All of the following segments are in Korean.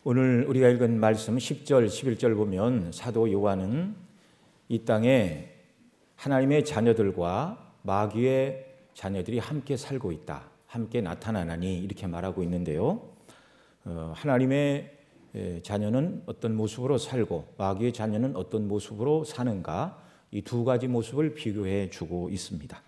오늘 우리가 읽은 말씀 10절, 11절 보면 사도 요한은 이 땅에 하나님의 자녀들과 마귀의 자녀들이 함께 살고 있다, 함께 나타나나니 이렇게 말하고 있는데요. 하나님의 자녀는 어떤 모습으로 살고 마귀의 자녀는 어떤 모습으로 사는가, 이 두 가지 모습을 비교해 주고 있습니다.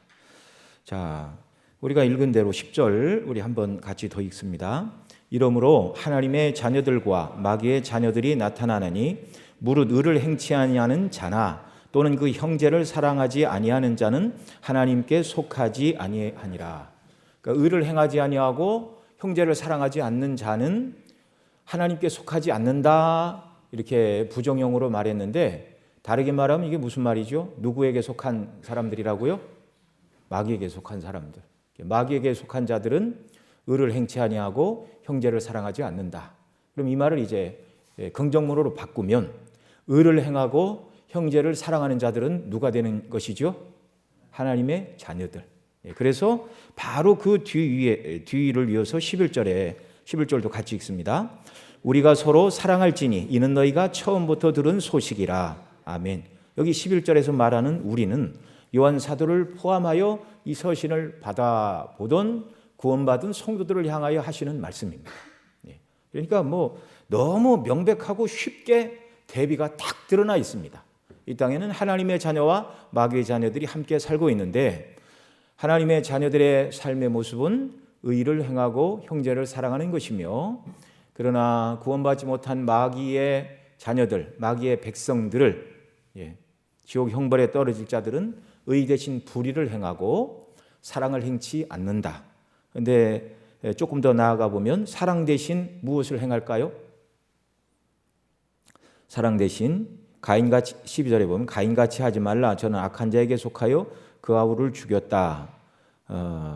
자, 우리가 읽은 대로 10절 우리 한번 같이 더 읽습니다. 이러므로 하나님의 자녀들과 마귀의 자녀들이 나타나느니 무릇 의를 행치 아니하는 자나 또는 그 형제를 사랑하지 아니하는 자는 하나님께 속하지 아니하니라. 그러니까 의를 행하지 아니하고 형제를 사랑하지 않는 자는 하나님께 속하지 않는다, 이렇게 부정형으로 말했는데, 다르게 말하면 이게 무슨 말이죠? 누구에게 속한 사람들이라고요? 마귀에게 속한 사람들. 마귀에게 속한 자들은 의를 행치 아니하고 형제를 사랑하지 않는다. 그럼 이 말을 이제 긍정문으로 바꾸면 의를 행하고 형제를 사랑하는 자들은 누가 되는 것이죠? 하나님의 자녀들. 그래서 바로 그 뒤를 이어서 11절도 같이 읽습니다. 우리가 서로 사랑할지니 이는 너희가 처음부터 들은 소식이라. 아멘. 여기 11절에서 말하는 우리는 요한 사도를 포함하여 이 서신을 받아보던 구원받은 성도들을 향하여 하시는 말씀입니다. 그러니까 너무 명백하고 쉽게 대비가 딱 드러나 있습니다. 이 땅에는 하나님의 자녀와 마귀의 자녀들이 함께 살고 있는데, 하나님의 자녀들의 삶의 모습은 의를 행하고 형제를 사랑하는 것이며, 그러나 구원받지 못한 마귀의 자녀들, 마귀의 백성들을, 지옥 형벌에 떨어질 자들은 의 대신 불의를 행하고 사랑을 행치 않는다. 그런데 조금 더 나아가 보면 사랑 대신 무엇을 행할까요? 사랑 대신 가인같이, 12절에 보면 가인같이 하지 말라. 저는 악한 자에게 속하여 그 아우를 죽였다.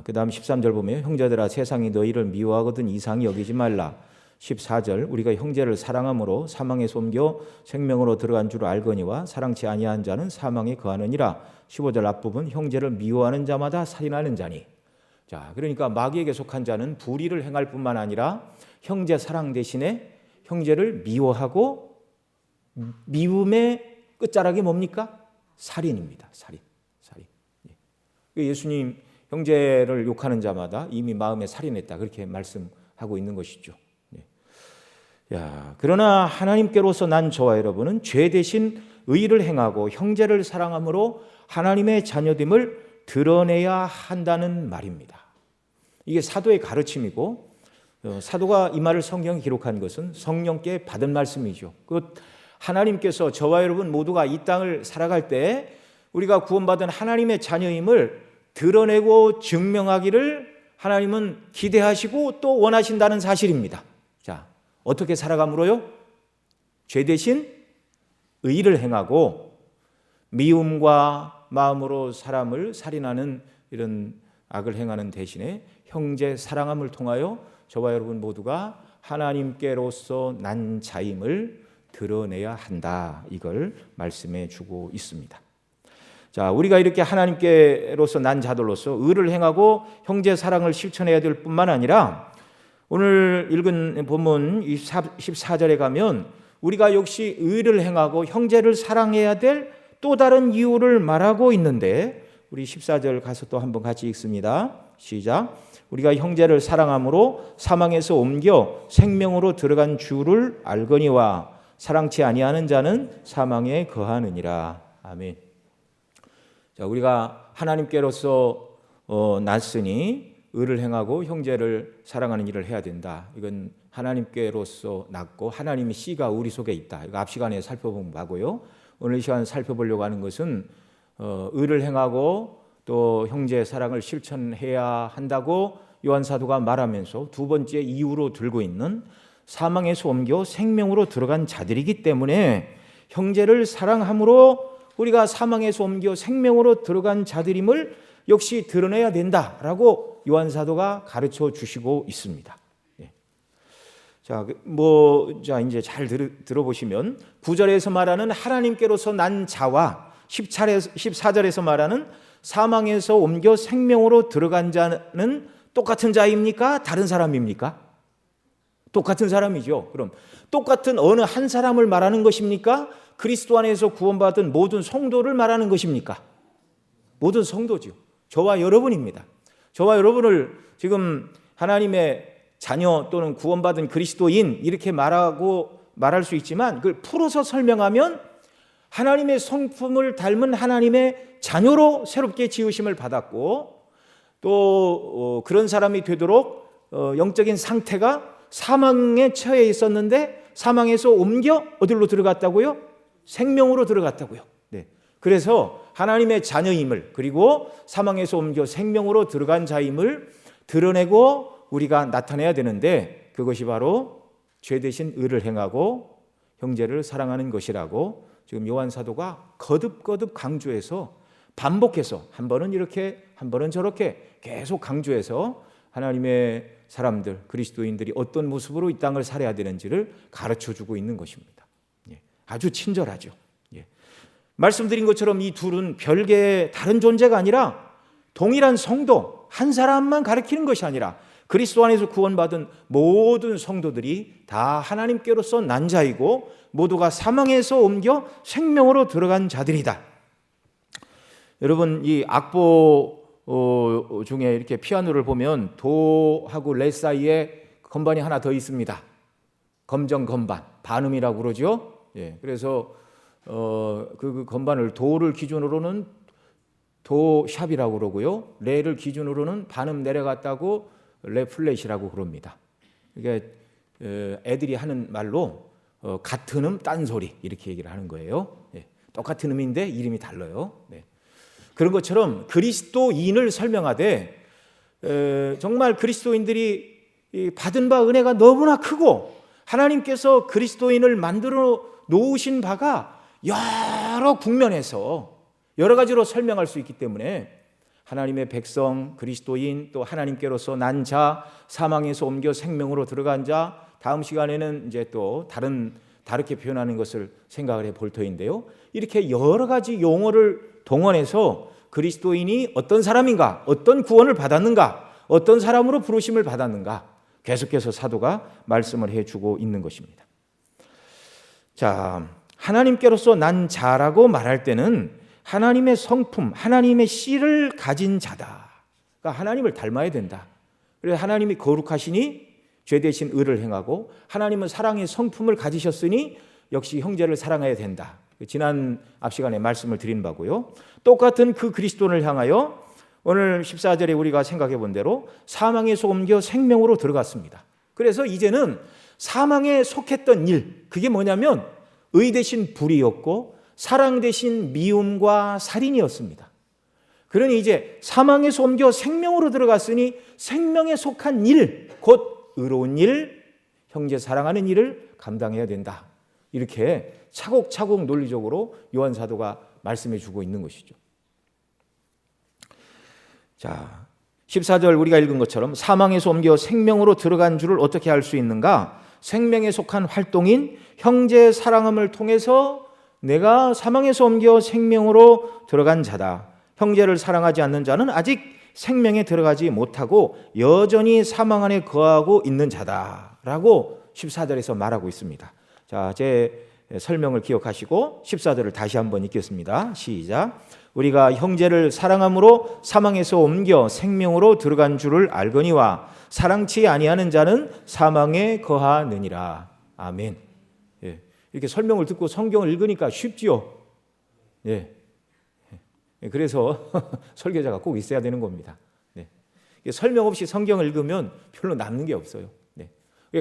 그 다음 13절 보면 형제들아 세상이 너희를 미워하거든 이상히 여기지 말라. 14절 우리가 형제를 사랑함으로 사망에서 옮겨 생명으로 들어간 줄 알거니와 사랑치 아니한 자는 사망에 거하느니라. 15절 앞부분 형제를 미워하는 자마다 살인하는 자니. 자, 그러니까 마귀에게 속한 자는 불의를 행할 뿐만 아니라 형제 사랑 대신에 형제를 미워하고, 미움의 끝자락이 뭡니까? 살인입니다. 살인. 예수님 형제를 욕하는 자마다 이미 마음에 살인했다, 그렇게 말씀하고 있는 것이죠. 그러나 하나님께로서 난 저와 여러분은 죄 대신 의를 행하고 형제를 사랑함으로 하나님의 자녀됨을 드러내야 한다는 말입니다. 이게 사도의 가르침이고, 사도가 이 말을 성경에 기록한 것은 성령께 받은 말씀이죠. 하나님께서 저와 여러분 모두가 이 땅을 살아갈 때 우리가 구원받은 하나님의 자녀임을 드러내고 증명하기를 하나님은 기대하시고 또 원하신다는 사실입니다. 자, 어떻게 살아감으로요? 죄 대신 의를 행하고 미움과 마음으로 사람을 살인하는 이런 악을 행하는 대신에 형제 사랑함을 통하여 저와 여러분 모두가 하나님께로서 난 자임을 드러내야 한다, 이걸 말씀해 주고 있습니다. 자, 우리가 이렇게 하나님께로서 난 자들로서 의를 행하고 형제 사랑을 실천해야 될 뿐만 아니라, 오늘 읽은 본문 14절에 가면 우리가 역시 의를 행하고 형제를 사랑해야 될 또 다른 이유를 말하고 있는데, 우리 14절 가서 또 한번 같이 읽습니다. 시작. 우리가 형제를 사랑함으로 사망에서 옮겨 생명으로 들어간 주를 알거니와 사랑치 아니하는 자는 사망에 거하느니라. 아멘. 자, 우리가 하나님께로서 났으니 의를 행하고 형제를 사랑하는 일을 해야 된다. 이건 하나님께로서 났고 하나님의 씨가 우리 속에 있다. 이거 앞 시간에 살펴본 바고요. 오늘 이 시간 살펴보려고 하는 것은 의를 행하고 또 형제의 사랑을 실천해야 한다고 요한 사도가 말하면서 두 번째 이유로 들고 있는 사망에서 옮겨 생명으로 들어간 자들이기 때문에 형제를 사랑함으로 우리가 사망에서 옮겨 생명으로 들어간 자들임을 역시 드러내야 된다라고 요한 사도가 가르쳐 주시고 있습니다. 자, 이제 잘 들어보시면 9절에서 말하는 하나님께로서 난 자와 14절에서 말하는 사망에서 옮겨 생명으로 들어간 자는 똑같은 자입니까? 다른 사람입니까? 똑같은 사람이죠. 그럼 똑같은 어느 한 사람을 말하는 것입니까? 그리스도 안에서 구원받은 모든 성도를 말하는 것입니까? 모든 성도죠. 저와 여러분입니다. 저와 여러분을 지금 하나님의 자녀 또는 구원받은 그리스도인 이렇게 말할 수 있지만 그걸 풀어서 설명하면 하나님의 성품을 닮은 하나님의 자녀로 새롭게 지으심을 받았고 또 그런 사람이 되도록 영적인 상태가 사망에 처해 있었는데 사망에서 옮겨 어디로 들어갔다고요? 생명으로 들어갔다고요. 네. 그래서 하나님의 자녀임을 그리고 사망에서 옮겨 생명으로 들어간 자임을 드러내고 우리가 나타내야 되는데 그것이 바로 죄 대신 의를 행하고 형제를 사랑하는 것이라고 지금 요한 사도가 거듭거듭 강조해서 반복해서 한 번은 이렇게 한 번은 저렇게 계속 강조해서 하나님의 사람들 그리스도인들이 어떤 모습으로 이 땅을 살아야 되는지를 가르쳐주고 있는 것입니다. 아주 친절하죠. 말씀드린 것처럼 이 둘은 별개의 다른 존재가 아니라 동일한 성도 한 사람만 가리키는 것이 아니라 그리스도 안에서 구원받은 모든 성도들이 다 하나님께로서 난 자이고 모두가 사망에서 옮겨 생명으로 들어간 자들이다. 여러분 이 악보 중에 이렇게 피아노를 보면 도하고 레 사이에 건반이 하나 더 있습니다. 검정 건반, 반음이라고 그러죠. 그래서 그 건반을 도를 기준으로는 도 샵이라고 그러고요. 레를 기준으로는 반음 내려갔다고 레 플랫이라고 그럽니다. 그러니까 애들이 하는 말로 같은 음 딴소리 이렇게 얘기를 하는 거예요. 똑같은 음인데 이름이 달라요. 그런 것처럼 그리스도인을 설명하되 정말 그리스도인들이 받은 바 은혜가 너무나 크고 하나님께서 그리스도인을 만들어 놓으신 바가 여러 국면에서 여러 가지로 설명할 수 있기 때문에 하나님의 백성, 그리스도인, 또 하나님께로서 난 자, 사망에서 옮겨 생명으로 들어간 자, 다음 시간에는 이제 또 다르게 표현하는 것을 생각을 해볼 터인데요. 이렇게 여러 가지 용어를 동원해서 그리스도인이 어떤 사람인가, 어떤 구원을 받았는가, 어떤 사람으로 부르심을 받았는가 계속해서 사도가 말씀을 해주고 있는 것입니다. 자, 하나님께로서 난 자라고 말할 때는 하나님의 성품, 하나님의 씨를 가진 자다. 그러니까 하나님을 닮아야 된다. 그래서 하나님이 거룩하시니 죄 대신 의를 행하고 하나님은 사랑의 성품을 가지셨으니 역시 형제를 사랑해야 된다. 지난 앞 시간에 말씀을 드린 바고요. 똑같은 그 그리스도를 향하여 오늘 14절에 우리가 생각해 본 대로 사망에서 옮겨 생명으로 들어갔습니다. 그래서 이제는 사망에 속했던 일, 그게 뭐냐면 의 대신 불의였고 사랑 대신 미움과 살인이었습니다. 그러니 이제 사망에서 옮겨 생명으로 들어갔으니 생명에 속한 일, 곧 의로운 일, 형제 사랑하는 일을 감당해야 된다. 이렇게 차곡차곡 논리적으로 요한 사도가 말씀해 주고 있는 것이죠. 자, 14절 우리가 읽은 것처럼 사망에서 옮겨 생명으로 들어간 줄을 어떻게 알 수 있는가? 생명에 속한 활동인 형제 사랑함을 통해서 내가 사망에서 옮겨 생명으로 들어간 자다. 형제를 사랑하지 않는 자는 아직 생명에 들어가지 못하고 여전히 사망 안에 거하고 있는 자다라고 14절에서 말하고 있습니다. 자, 제 설명을 기억하시고 14절을 다시 한번 읽겠습니다. 시작. 우리가 형제를 사랑함으로 사망에서 옮겨 생명으로 들어간 줄을 알거니와 사랑치 아니하는 자는 사망에 거하느니라. 아멘. 이렇게 설명을 듣고 성경을 읽으니까 쉽지요. 그래서 설교자가 꼭 있어야 되는 겁니다. 설명 없이 성경을 읽으면 별로 남는 게 없어요.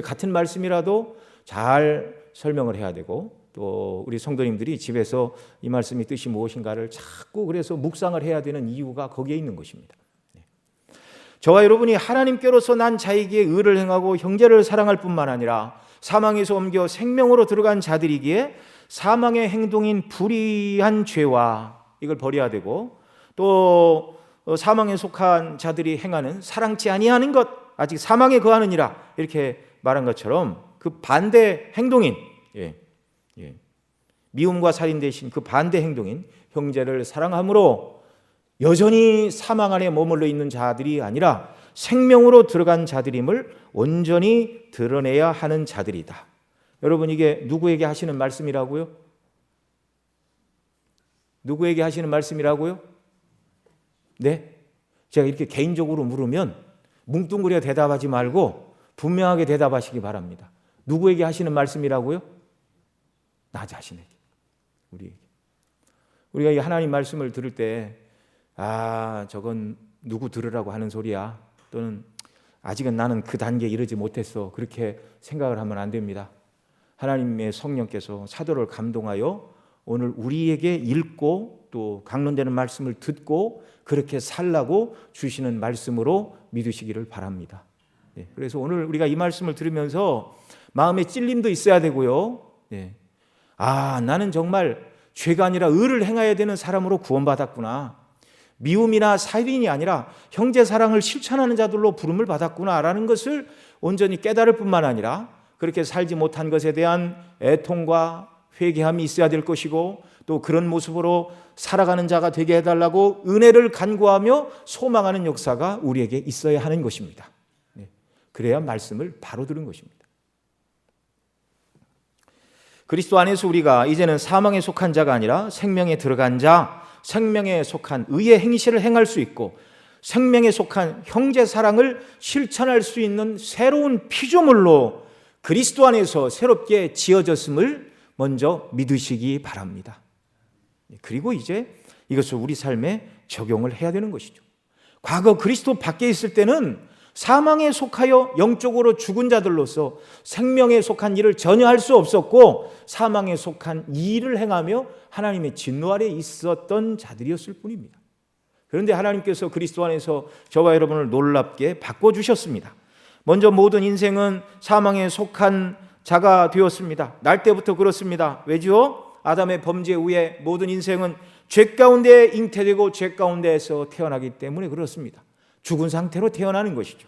같은 말씀이라도 잘 설명을 해야 되고 또 우리 성도님들이 집에서 이 말씀의 뜻이 무엇인가를 자꾸 그래서 묵상을 해야 되는 이유가 거기에 있는 것입니다. 저와 여러분이 하나님께로서 난 자이기에 의를 행하고 형제를 사랑할 뿐만 아니라 사망에서 옮겨 생명으로 들어간 자들이기에 사망의 행동인 불의한 죄와 이걸 버려야 되고 또 사망에 속한 자들이 행하는 사랑치 아니하는 것 아직 사망에 거하느니라 이렇게 말한 것처럼 그 반대 행동인 미움과 살인 대신 그 반대 행동인 형제를 사랑함으로 여전히 사망 안에 머물러 있는 자들이 아니라 생명으로 들어간 자들임을 온전히 드러내야 하는 자들이다. 여러분, 이게 누구에게 하시는 말씀이라고요? 누구에게 하시는 말씀이라고요? 네? 제가 이렇게 개인적으로 물으면 뭉뚱그려 대답하지 말고 분명하게 대답하시기 바랍니다. 누구에게 하시는 말씀이라고요? 나 자신에게, 우리에게. 우리가 이 하나님 말씀을 들을 때 저건 누구 들으라고 하는 소리야, 또는 아직은 나는 그 단계에 이르지 못했어, 그렇게 생각을 하면 안 됩니다. 하나님의 성령께서 사도를 감동하여 오늘 우리에게 읽고 또 강론되는 말씀을 듣고 그렇게 살라고 주시는 말씀으로 믿으시기를 바랍니다. 그래서 오늘 우리가 이 말씀을 들으면서 마음에 찔림도 있어야 되고요. 나는 정말 죄가 아니라 의를 행해야 되는 사람으로 구원받았구나, 미움이나 살인이 아니라 형제 사랑을 실천하는 자들로 부름을 받았구나라는 것을 온전히 깨달을 뿐만 아니라 그렇게 살지 못한 것에 대한 애통과 회개함이 있어야 될 것이고, 또 그런 모습으로 살아가는 자가 되게 해달라고 은혜를 간구하며 소망하는 역사가 우리에게 있어야 하는 것입니다. 그래야 말씀을 바로 들은 것입니다. 그리스도 안에서 우리가 이제는 사망에 속한 자가 아니라 생명에 들어간 자, 생명에 속한 의의 행실을 행할 수 있고 생명에 속한 형제 사랑을 실천할 수 있는 새로운 피조물로 그리스도 안에서 새롭게 지어졌음을 먼저 믿으시기 바랍니다. 그리고 이제 이것을 우리 삶에 적용을 해야 되는 것이죠. 과거 그리스도 밖에 있을 때는 사망에 속하여 영적으로 죽은 자들로서 생명에 속한 일을 전혀 할 수 없었고 사망에 속한 일을 행하며 하나님의 진노 아래 있었던 자들이었을 뿐입니다. 그런데 하나님께서 그리스도 안에서 저와 여러분을 놀랍게 바꿔주셨습니다. 먼저 모든 인생은 사망에 속한 자가 되었습니다. 날 때부터 그렇습니다. 왜죠? 아담의 범죄 후에 모든 인생은 죄 가운데 잉태되고 죄 가운데에서 태어나기 때문에 그렇습니다. 죽은 상태로 태어나는 것이죠.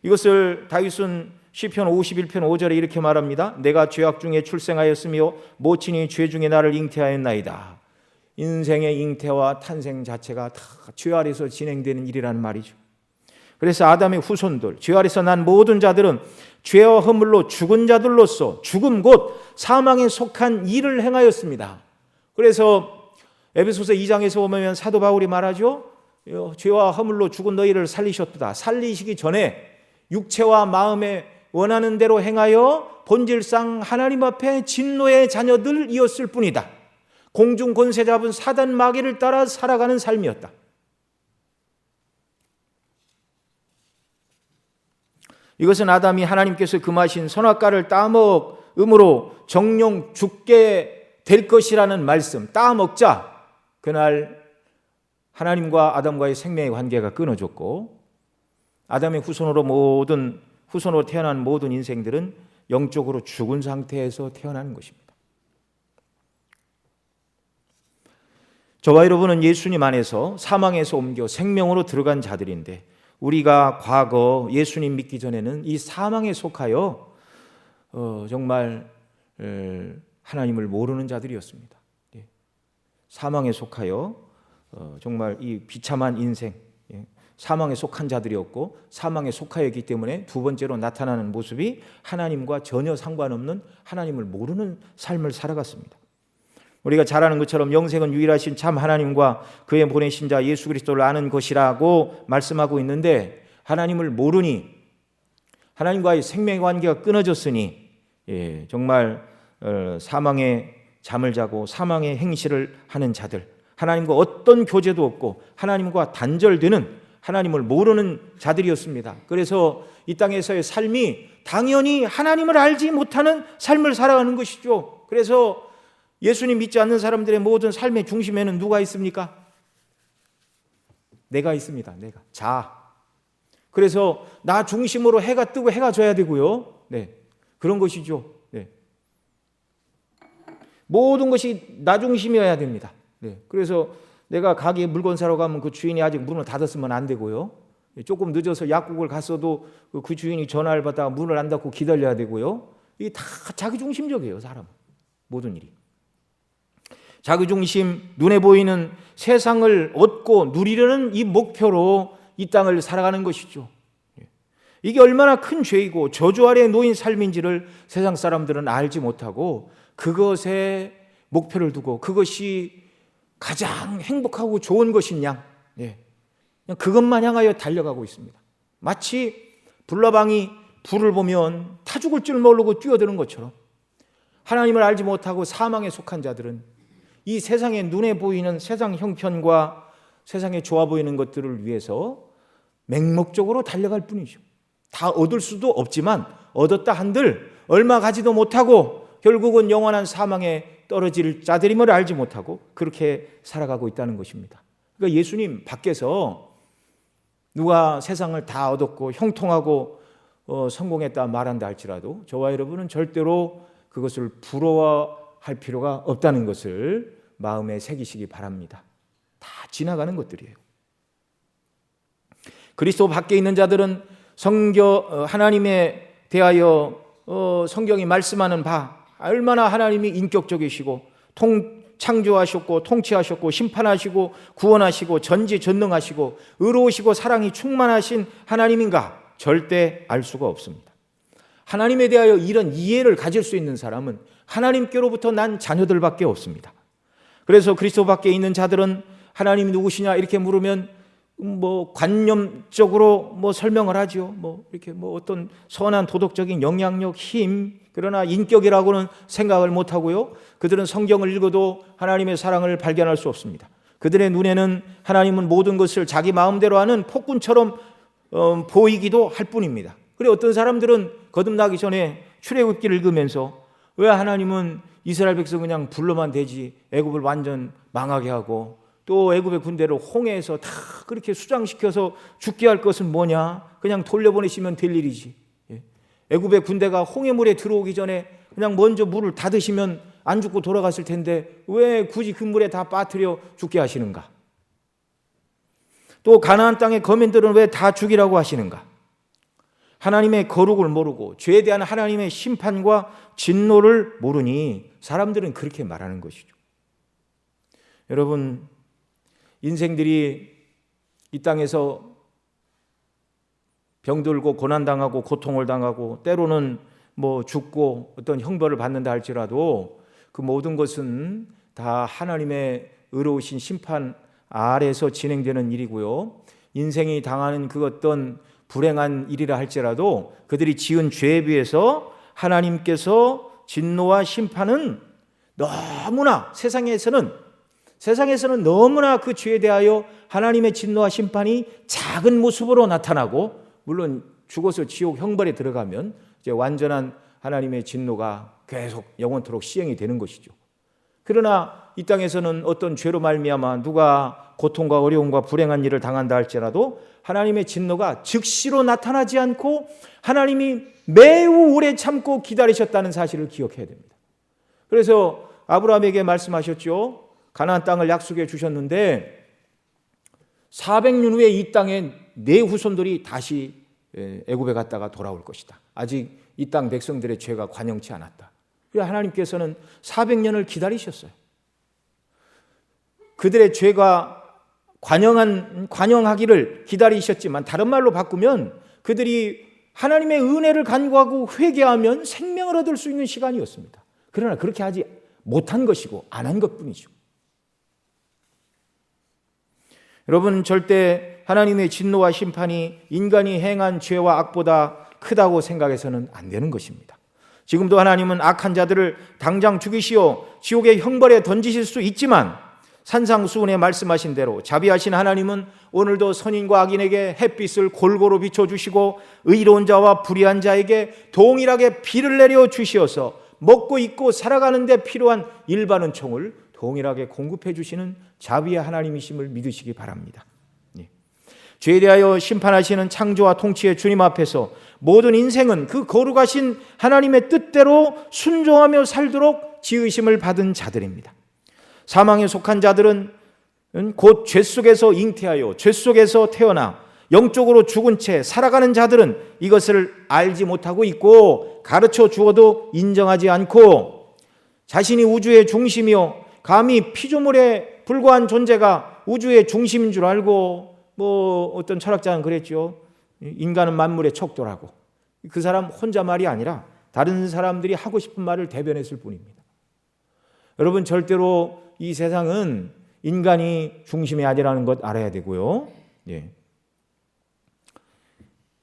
이것을 다윗은 시편 51편 5절에 이렇게 말합니다. 내가 죄악 중에 출생하였으며 모친이 죄 중에 나를 잉태하였나이다. 인생의 잉태와 탄생 자체가 다 죄 아래서 진행되는 일이라는 말이죠. 그래서 아담의 후손들, 죄 아래서 난 모든 자들은 죄와 허물로 죽은 자들로서 죽음 곧 사망에 속한 일을 행하였습니다. 그래서 에베소서 2장에서 보면 사도 바울이 말하죠. 죄와 허물로 죽은 너희를 살리셨도다. 살리시기 전에 육체와 마음에 원하는 대로 행하여 본질상 하나님 앞에 진노의 자녀들이었을 뿐이다. 공중 권세 잡은 사단 마귀를 따라 살아가는 삶이었다. 이것은 아담이 하나님께서 금하신 선악과를 따먹음으로 정령 죽게 될 것이라는 말씀, 따먹자. 그날 하나님과 아담과의 생명의 관계가 끊어졌고 아담의 후손으로 태어난 모든 인생들은 영적으로 죽은 상태에서 태어나는 것입니다. 저와 여러분은 예수님 안에서 사망에서 옮겨 생명으로 들어간 자들인데 우리가 과거 예수님 믿기 전에는 이 사망에 속하여 정말 하나님을 모르는 자들이었습니다. 사망에 속하여 정말 이 비참한 인생, 사망에 속한 자들이었고 사망에 속하였기 때문에 두 번째로 나타나는 모습이 하나님과 전혀 상관없는 하나님을 모르는 삶을 살아갔습니다. 우리가 잘 아는 것처럼 영생은 유일하신 참 하나님과 그의 보내신 자 예수 그리스도를 아는 것이라고 말씀하고 있는데 하나님을 모르니 하나님과의 생명의 관계가 끊어졌으니 정말 사망의 잠을 자고 사망의 행실을 하는 자들, 하나님과 어떤 교제도 없고 하나님과 단절되는 하나님을 모르는 자들이었습니다. 그래서 이 땅에서의 삶이 당연히 하나님을 알지 못하는 삶을 살아가는 것이죠. 그래서 예수님 믿지 않는 사람들의 모든 삶의 중심에는 누가 있습니까? 내가 있습니다. 내가. 자. 그래서 나 중심으로 해가 뜨고 해가 져야 되고요. 그런 것이죠. 모든 것이 나 중심이어야 됩니다. 그래서 내가 가게에 물건 사러 가면 그 주인이 아직 문을 닫았으면 안 되고요. 조금 늦어서 약국을 갔어도 그 주인이 전화를 받다가 문을 안 닫고 기다려야 되고요. 이게 다 자기중심적이에요. 사람 모든 일이. 자기중심, 눈에 보이는 세상을 얻고 누리려는 이 목표로 이 땅을 살아가는 것이죠. 이게 얼마나 큰 죄이고 저주 아래에 놓인 삶인지를 세상 사람들은 알지 못하고 그것에 목표를 두고 그것이 가장 행복하고 좋은 것이냐, 그냥 그것만 향하여 달려가고 있습니다. 마치 불나방이 불을 보면 타 죽을 줄 모르고 뛰어드는 것처럼 하나님을 알지 못하고 사망에 속한 자들은 이 세상의 눈에 보이는 세상 형편과 세상에 좋아 보이는 것들을 위해서 맹목적으로 달려갈 뿐이죠. 다 얻을 수도 없지만 얻었다 한들 얼마 가지도 못하고 결국은 영원한 사망에 떨어질 자들임을 알지 못하고 그렇게 살아가고 있다는 것입니다. 그러니까 예수님 밖에서 누가 세상을 다 얻었고 형통하고 성공했다 말한다 할지라도 저와 여러분은 절대로 그것을 부러워할 필요가 없다는 것을 마음에 새기시기 바랍니다. 다 지나가는 것들이에요. 그리스도 밖에 있는 자들은 하나님에 대하여 성경이 말씀하는 바 얼마나 하나님이 인격적이시고 창조하셨고 통치하셨고 심판하시고 구원하시고 전지전능하시고 의로우시고 사랑이 충만하신 하나님인가 절대 알 수가 없습니다. 하나님에 대하여 이런 이해를 가질 수 있는 사람은 하나님께로부터 난 자녀들밖에 없습니다. 그래서 그리스도 밖에 있는 자들은 하나님이 누구시냐 이렇게 물으면 관념적으로 설명을 하죠. 이렇게 어떤 선한 도덕적인 영향력, 힘, 그러나 인격이라고는 생각을 못 하고요. 그들은 성경을 읽어도 하나님의 사랑을 발견할 수 없습니다. 그들의 눈에는 하나님은 모든 것을 자기 마음대로 하는 폭군처럼 보이기도 할 뿐입니다. 그래 어떤 사람들은 거듭나기 전에 출애굽기를 읽으면서 왜 하나님은 이스라엘 백성 그냥 불러만 되지 애굽을 완전 망하게 하고 또 애굽의 군대를 홍해에서 다 그렇게 수장시켜서 죽게 할 것은 뭐냐? 그냥 돌려보내시면 될 일이지. 애굽의 군대가 홍해물에 들어오기 전에 그냥 먼저 물을 닫으시면 안 죽고 돌아갔을 텐데 왜 굳이 그 물에 다 빠뜨려 죽게 하시는가? 또 가나안 땅의 거민들은 왜 다 죽이라고 하시는가? 하나님의 거룩을 모르고 죄에 대한 하나님의 심판과 진노를 모르니 사람들은 그렇게 말하는 것이죠. 여러분, 인생들이 이 땅에서 병들고 고난당하고 고통을 당하고 때로는 죽고 어떤 형벌을 받는다 할지라도 그 모든 것은 다 하나님의 의로우신 심판 아래에서 진행되는 일이고요. 인생이 당하는 그 어떤 불행한 일이라 할지라도 그들이 지은 죄에 비해서 하나님께서 진노와 심판은 너무나 세상에서는 너무나 그 죄에 대하여 하나님의 진노와 심판이 작은 모습으로 나타나고 물론 죽어서 지옥 형벌에 들어가면 이제 완전한 하나님의 진노가 계속 영원토록 시행이 되는 것이죠. 그러나 이 땅에서는 어떤 죄로 말미암아 누가 고통과 어려움과 불행한 일을 당한다 할지라도 하나님의 진노가 즉시로 나타나지 않고 하나님이 매우 오래 참고 기다리셨다는 사실을 기억해야 됩니다. 그래서 아브라함에게 말씀하셨죠. 가나안 땅을 약속해 주셨는데 400년 후에 이 땅에 내 후손들이 다시 애굽에 갔다가 돌아올 것이다. 아직 이 땅 백성들의 죄가 관영치 않았다. 그래서 하나님께서는 400년을 기다리셨어요. 그들의 죄가 관영하기를 기다리셨지만 다른 말로 바꾸면 그들이 하나님의 은혜를 간구하고 회개하면 생명을 얻을 수 있는 시간이었습니다. 그러나 그렇게 하지 못한 것이고 안 한 것뿐이죠. 여러분, 절대 하나님의 진노와 심판이 인간이 행한 죄와 악보다 크다고 생각해서는 안 되는 것입니다. 지금도 하나님은 악한 자들을 당장 죽이시어 지옥의 형벌에 던지실 수 있지만 산상수훈에 말씀하신 대로 자비하신 하나님은 오늘도 선인과 악인에게 햇빛을 골고루 비춰주시고 의로운 자와 불의한 자에게 동일하게 비를 내려 주시어서 먹고 입고 살아가는 데 필요한 일반은 총을 동일하게 공급해 주시는 자비의 하나님이심을 믿으시기 바랍니다. 죄에 대하여 심판하시는 창조와 통치의 주님 앞에서 모든 인생은 그 거룩하신 하나님의 뜻대로 순종하며 살도록 지으심을 받은 자들입니다. 사망에 속한 자들은 곧 죄 속에서 잉태하여 죄 속에서 태어나 영적으로 죽은 채 살아가는 자들은 이것을 알지 못하고 있고 가르쳐 주어도 인정하지 않고 자신이 우주의 중심이요 감히 피조물에 불과한 존재가 우주의 중심인 줄 알고 뭐 어떤 철학자는 그랬죠. 인간은 만물의 척도라고. 그 사람 혼자 말이 아니라 다른 사람들이 하고 싶은 말을 대변했을 뿐입니다. 여러분, 절대로 이 세상은 인간이 중심이 아니라는 것 알아야 되고요. 예.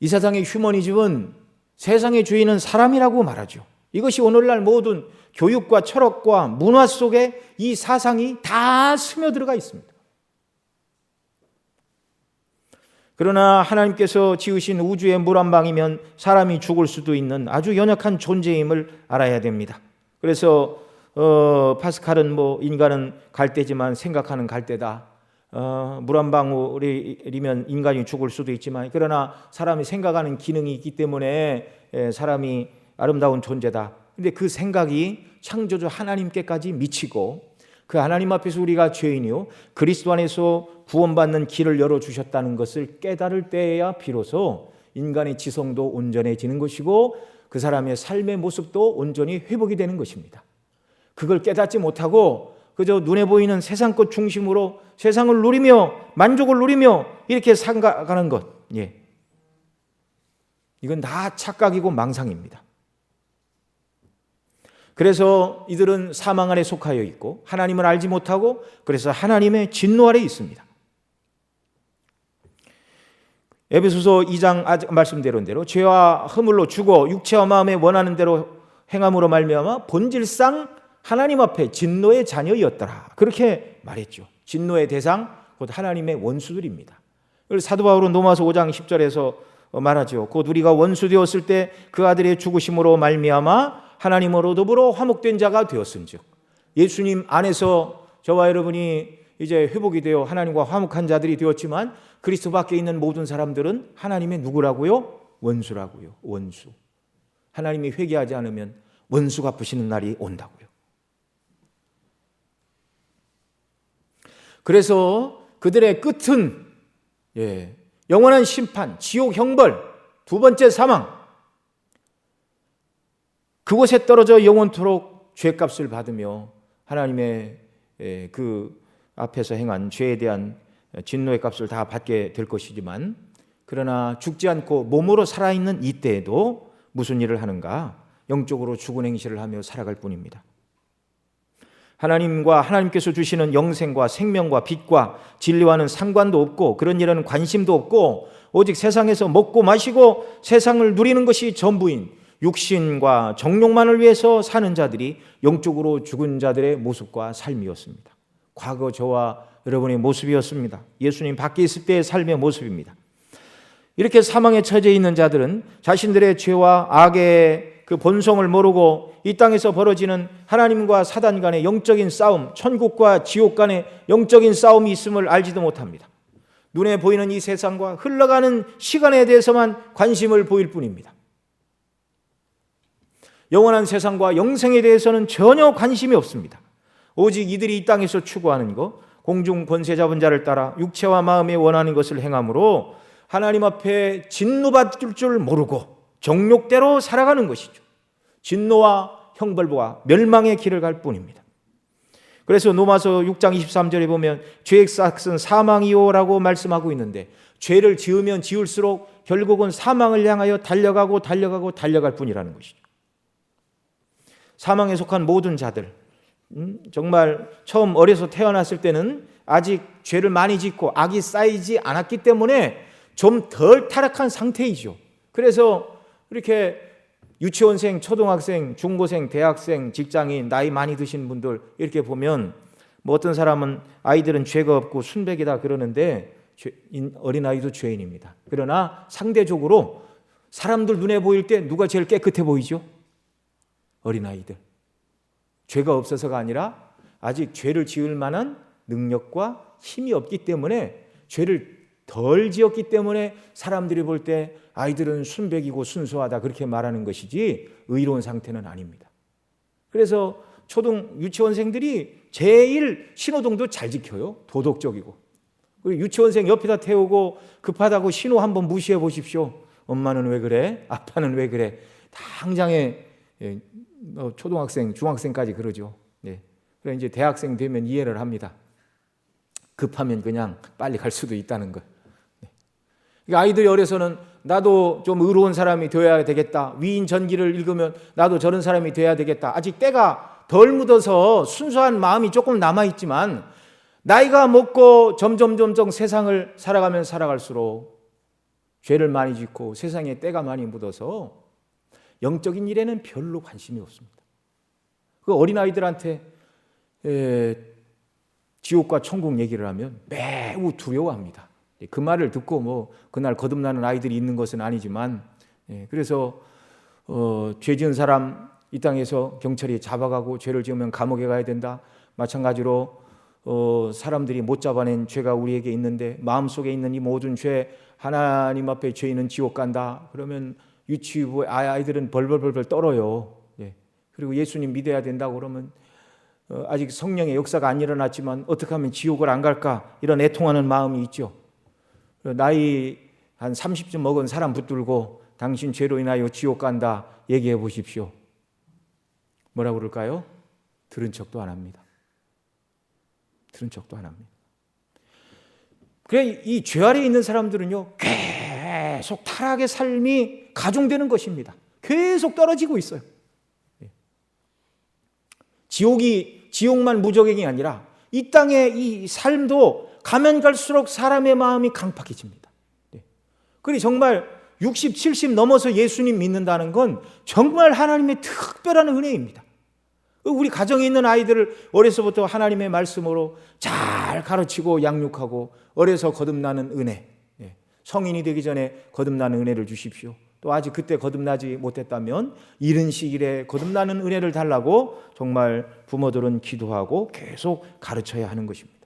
이 세상의 휴머니즘은 세상의 주인은 사람이라고 말하죠. 이것이 오늘날 모든 교육과 철학과 문화 속에 이 사상이 다 스며들어가 있습니다. 그러나 하나님께서 지으신 우주의 물 한 방이면 사람이 죽을 수도 있는 아주 연약한 존재임을 알아야 됩니다. 그래서 파스칼은 뭐 인간은 갈대지만 생각하는 갈대다. 물 한 방울이면 인간이 죽을 수도 있지만 그러나 사람이 생각하는 기능이 있기 때문에 사람이 아름다운 존재다. 근데 그 생각이 창조주 하나님께까지 미치고 그 하나님 앞에서 우리가 죄인이요 그리스도 안에서 구원받는 길을 열어주셨다는 것을 깨달을 때에야 비로소 인간의 지성도 온전해지는 것이고 그 사람의 삶의 모습도 온전히 회복이 되는 것입니다. 그걸 깨닫지 못하고 그저 눈에 보이는 세상 것 중심으로 세상을 누리며 만족을 누리며 이렇게 살아가는 것, 이건 다 착각이고 망상입니다. 그래서 이들은 사망 안에 속하여 있고 하나님을 알지 못하고 그래서 하나님의 진노 아래 있습니다. 에베소서 2장 말씀대로 죄와 허물로 죽어 육체와 마음에 원하는 대로 행함으로 말미암아 본질상 하나님 앞에 진노의 자녀였더라. 그렇게 말했죠. 진노의 대상 곧 하나님의 원수들입니다. 사도 바울은 로마서 5장 10절에서 말하죠. 곧 우리가 원수 되었을 때 그 아들의 죽으심으로 말미암아 하나님으로 더불어 화목된 자가 되었은즉 예수님 안에서 저와 여러분이 이제 회복이 되어 하나님과 화목한 자들이 되었지만 그리스도 밖에 있는 모든 사람들은 하나님의 누구라고요? 원수라고요. 원수. 하나님이 회개하지 않으면 원수 갚으시는 날이 온다고요. 그래서 그들의 끝은 영원한 심판, 지옥 형벌, 두 번째 사망, 그곳에 떨어져 영원토록 죄값을 받으며 하나님의 그 앞에서 행한 죄에 대한 진노의 값을 다 받게 될 것이지만 그러나 죽지 않고 몸으로 살아있는 이때에도 무슨 일을 하는가? 영적으로 죽은 행실을 하며 살아갈 뿐입니다. 하나님과 하나님께서 주시는 영생과 생명과 빛과 진리와는 상관도 없고 그런 일에는 관심도 없고 오직 세상에서 먹고 마시고 세상을 누리는 것이 전부인 육신과 정욕만을 위해서 사는 자들이 영적으로 죽은 자들의 모습과 삶이었습니다. 과거 저와 여러분의 모습이었습니다. 예수님 밖에 있을 때의 삶의 모습입니다. 이렇게 사망에 처해 있는 자들은 자신들의 죄와 악의 그 본성을 모르고 이 땅에서 벌어지는 하나님과 사단 간의 영적인 싸움, 천국과 지옥 간의 영적인 싸움이 있음을 알지도 못합니다. 눈에 보이는 이 세상과 흘러가는 시간에 대해서만 관심을 보일 뿐입니다. 영원한 세상과 영생에 대해서는 전혀 관심이 없습니다. 오직 이들이 이 땅에서 추구하는 것, 공중 권세 잡은 자를 따라 육체와 마음에 원하는 것을 행함으로 하나님 앞에 진노받을 줄 모르고 정욕대로 살아가는 것이죠. 진노와 형벌과 멸망의 길을 갈 뿐입니다. 그래서 로마서 6장 23절에 보면 죄의 삭은 사망이요라고 말씀하고 있는데 죄를 지으면 지을수록 결국은 사망을 향하여 달려갈 뿐이라는 것이죠. 사망에 속한 모든 자들, 정말 처음 어려서 태어났을 때는 아직 죄를 많이 짓고 악이 쌓이지 않았기 때문에 좀 덜 타락한 상태이죠. 그래서 이렇게 유치원생, 초등학생, 중고생, 대학생, 직장인, 나이 많이 드신 분들 이렇게 보면 뭐 어떤 사람은 아이들은 죄가 없고 순백이다 그러는데 어린아이도 죄인입니다. 그러나 상대적으로 사람들 눈에 보일 때 누가 제일 깨끗해 보이죠? 어린아이들. 죄가 없어서가 아니라 아직 죄를 지을 만한 능력과 힘이 없기 때문에 죄를 덜 지었기 때문에 사람들이 볼 때 아이들은 순백이고 순수하다 그렇게 말하는 것이지 의로운 상태는 아닙니다. 그래서 유치원생들이 제일 신호등도 잘 지켜요. 도덕적이고. 그리고 유치원생 옆에다 태우고 급하다고 신호 한번 무시해 보십시오. 엄마는 왜 그래? 아빠는 왜 그래? 당장에 초등학생, 중학생까지 그러죠. 그래서 이제 대학생 되면 이해를 합니다. 급하면 그냥 빨리 갈 수도 있다는 것. 그러니까 아이들이 어려서는 나도 좀 의로운 사람이 되어야 되겠다. 위인 전기를 읽으면 나도 저런 사람이 되어야 되겠다. 아직 때가 덜 묻어서 순수한 마음이 조금 남아있지만 나이가 먹고 점점 세상을 살아가면 살아갈수록 죄를 많이 짓고 세상에 때가 많이 묻어서 영적인 일에는 별로 관심이 없습니다. 그 어린아이들한테 지옥과 천국 얘기를 하면 매우 두려워합니다. 그 말을 듣고 뭐 그날 거듭나는 아이들이 있는 것은 아니지만, 그래서 죄 지은 사람 이 땅에서 경찰이 잡아가고 죄를 지으면 감옥에 가야 된다. 마찬가지로 사람들이 못 잡아낸 죄가 우리에게 있는데 마음속에 있는 이 모든 죄, 하나님 앞에 죄인은 지옥 간다. 그러면 유치부의 아이들은 벌벌 떨어요. 그리고 예수님 믿어야 된다고 그러면 아직 성령의 역사가 안 일어났지만 어떻게 하면 지옥을 안 갈까, 이런 애통하는 마음이 있죠. 나이 한 30쯤 먹은 사람 붙들고 당신 죄로 인하여 지옥 간다 얘기해 보십시오. 뭐라고 그럴까요? 들은 척도 안 합니다. 들은 척도 안 합니다. 그래, 이 죄 아래에 있는 사람들은요, 계속 타락의 삶이 가중되는 것입니다. 계속 떨어지고 있어요. 지옥만 무적행이 아니라 이 땅의 이 삶도 가면 갈수록 사람의 마음이 강팍해집니다. 그리고 정말 60, 70 넘어서 예수님 믿는다는 건 정말 하나님의 특별한 은혜입니다. 우리 가정에 있는 아이들을 어려서부터 하나님의 말씀으로 잘 가르치고 양육하고 어려서 거듭나는 은혜, 성인이 되기 전에 거듭나는 은혜를 주십시오. 또 아직 그때 거듭나지 못했다면 이른 시일에 거듭나는 은혜를 달라고 정말 부모들은 기도하고 계속 가르쳐야 하는 것입니다.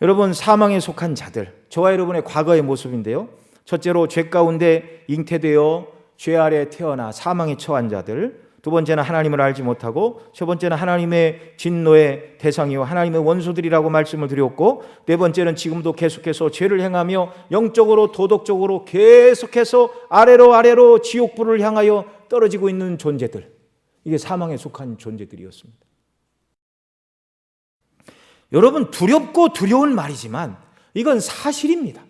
여러분, 사망에 속한 자들, 저와 여러분의 과거의 모습인데요. 첫째로 죄 가운데 잉태되어 죄 아래 태어나 사망에 처한 자들, 두 번째는 하나님을 알지 못하고, 세 번째는 하나님의 진노의 대상이요 하나님의 원수들이라고 말씀을 드렸고, 네 번째는 지금도 계속해서 죄를 행하며 영적으로 도덕적으로 계속해서 아래로 지옥불을 향하여 떨어지고 있는 존재들, 이게 사망에 속한 존재들이었습니다. 여러분, 두렵고 두려운 말이지만 이건 사실입니다.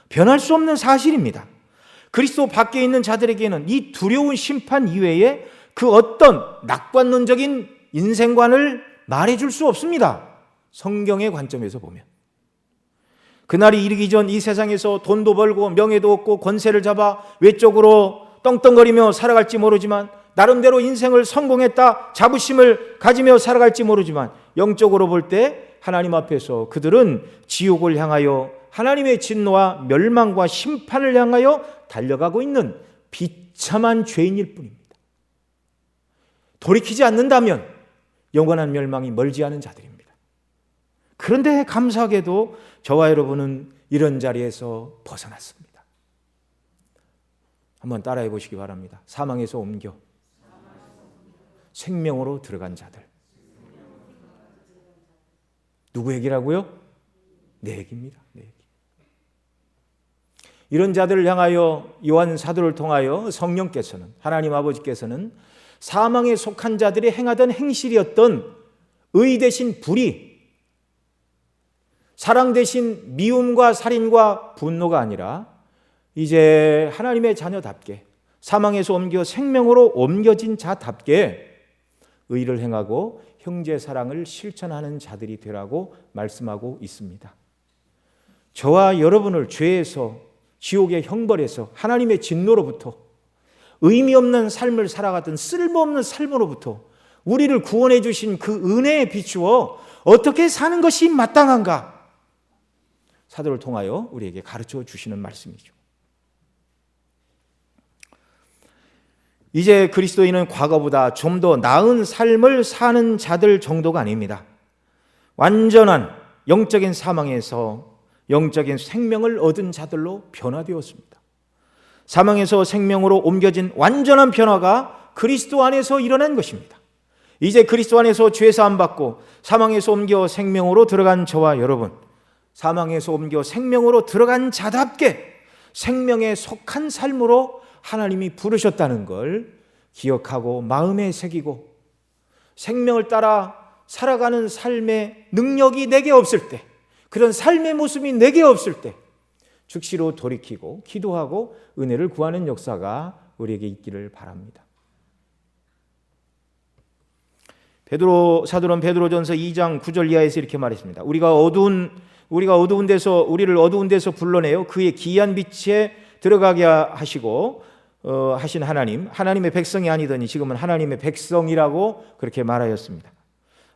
변할 수 없는 사실입니다. 그리스도 밖에 있는 자들에게는 이 두려운 심판 이외에 그 어떤 낙관론적인 인생관을 말해줄 수 없습니다. 성경의 관점에서 보면. 그날이 이르기 전 이 세상에서 돈도 벌고 명예도 얻고 권세를 잡아 외적으로 떵떵거리며 살아갈지 모르지만, 나름대로 인생을 성공했다 자부심을 가지며 살아갈지 모르지만, 영적으로 볼 때 하나님 앞에서 그들은 지옥을 향하여 하나님의 진노와 멸망과 심판을 향하여 달려가고 있는 비참한 죄인일 뿐입니다. 돌이키지 않는다면 영원한 멸망이 멀지 않은 자들입니다. 그런데 감사하게도 저와 여러분은 이런 자리에서 벗어났습니다. 한번 따라해 보시기 바랍니다. 사망에서 옮겨 생명으로 들어간 자들. 누구 얘기라고요? 내 얘기입니다. 내 얘기. 이런 자들을 향하여 요한 사도를 통하여 성령께서는, 하나님 아버지께서는 사망에 속한 자들이 행하던 행실이었던 의 대신 불의, 사랑 대신 미움과 살인과 분노가 아니라 이제 하나님의 자녀답게 사망에서 옮겨 생명으로 옮겨진 자답게 의를 행하고 형제 사랑을 실천하는 자들이 되라고 말씀하고 있습니다. 저와 여러분을 죄에서, 지옥의 형벌에서, 하나님의 진노로부터, 의미 없는 삶을 살아가던 쓸모없는 삶으로부터 우리를 구원해 주신 그 은혜에 비추어 어떻게 사는 것이 마땅한가, 사도를 통하여 우리에게 가르쳐 주시는 말씀이죠. 이제 그리스도인은 과거보다 좀 더 나은 삶을 사는 자들 정도가 아닙니다. 완전한 영적인 사망에서 영적인 생명을 얻은 자들로 변화되었습니다. 사망에서 생명으로 옮겨진 완전한 변화가 그리스도 안에서 일어난 것입니다. 이제 그리스도 안에서 죄 사함 받고 사망에서 옮겨 생명으로 들어간 저와 여러분, 사망에서 옮겨 생명으로 들어간 자답게 생명에 속한 삶으로 하나님이 부르셨다는 걸 기억하고 마음에 새기고, 생명을 따라 살아가는 삶의 능력이 내게 없을 때, 그런 삶의 모습이 내게 없을 때 즉시로 돌이키고 기도하고 은혜를 구하는 역사가 우리에게 있기를 바랍니다. 사도론 베드로전서 2장 9절 이하에서 이렇게 말했습니다. 우리를 어두운 데서 불러내어 그의 기이한 빛에 들어가게 하시고 하신 하나님의 백성이 아니더니 지금은 하나님의 백성이라고 그렇게 말하였습니다.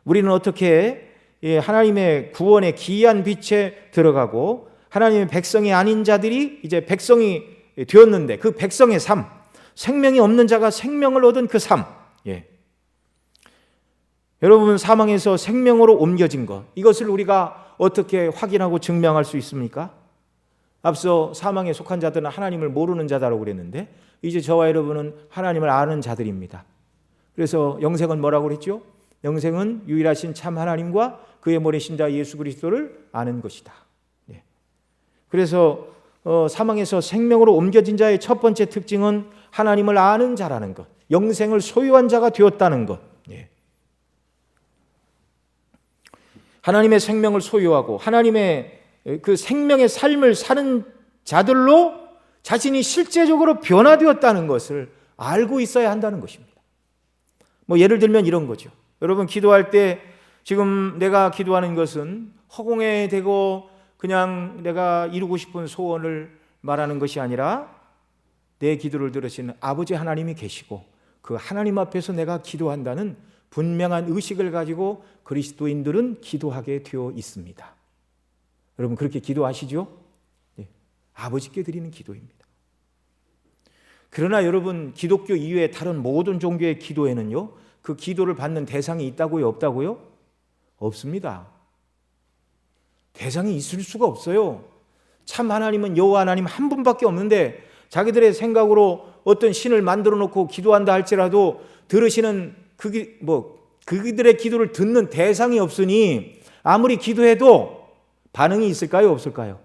우리는 어떻게 하나님의 구원의 기이한 빛에 들어가고 하나님의 백성이 아닌 자들이 이제 백성이 되었는데 그 백성의 삶, 생명이 없는 자가 생명을 얻은 그 삶, 여러분 사망에서 생명으로 옮겨진 것, 이것을 우리가 어떻게 확인하고 증명할 수 있습니까? 앞서 사망에 속한 자들은 하나님을 모르는 자다라고 그랬는데 이제 저와 여러분은 하나님을 아는 자들입니다. 그래서 영생은 뭐라고 그랬죠? 영생은 유일하신 참 하나님과 그의 보내신 자 예수 그리스도를 아는 것이다. 그래서 사망에서 생명으로 옮겨진 자의 첫 번째 특징은 하나님을 아는 자라는 것, 영생을 소유한 자가 되었다는 것. 하나님의 생명을 소유하고 하나님의 그 생명의 삶을 사는 자들로 자신이 실제적으로 변화되었다는 것을 알고 있어야 한다는 것입니다. 예를 들면 이런 거죠. 여러분 기도할 때 지금 내가 기도하는 것은 허공에 대고 그냥 내가 이루고 싶은 소원을 말하는 것이 아니라 내 기도를 들으시는 아버지 하나님이 계시고 그 하나님 앞에서 내가 기도한다는 분명한 의식을 가지고 그리스도인들은 기도하게 되어 있습니다. 여러분 그렇게 기도하시죠? 아버지께 드리는 기도입니다. 그러나 여러분 기독교 이외의 다른 모든 종교의 기도에는요, 그 기도를 받는 대상이 있다고요? 없다고요? 없습니다. 대상이 있을 수가 없어요. 참 하나님은 여호와 하나님 한 분밖에 없는데 자기들의 생각으로 어떤 신을 만들어 놓고 기도한다 할지라도 들으시는 그들의 기도를 듣는 대상이 없으니 아무리 기도해도 반응이 있을까요? 없을까요?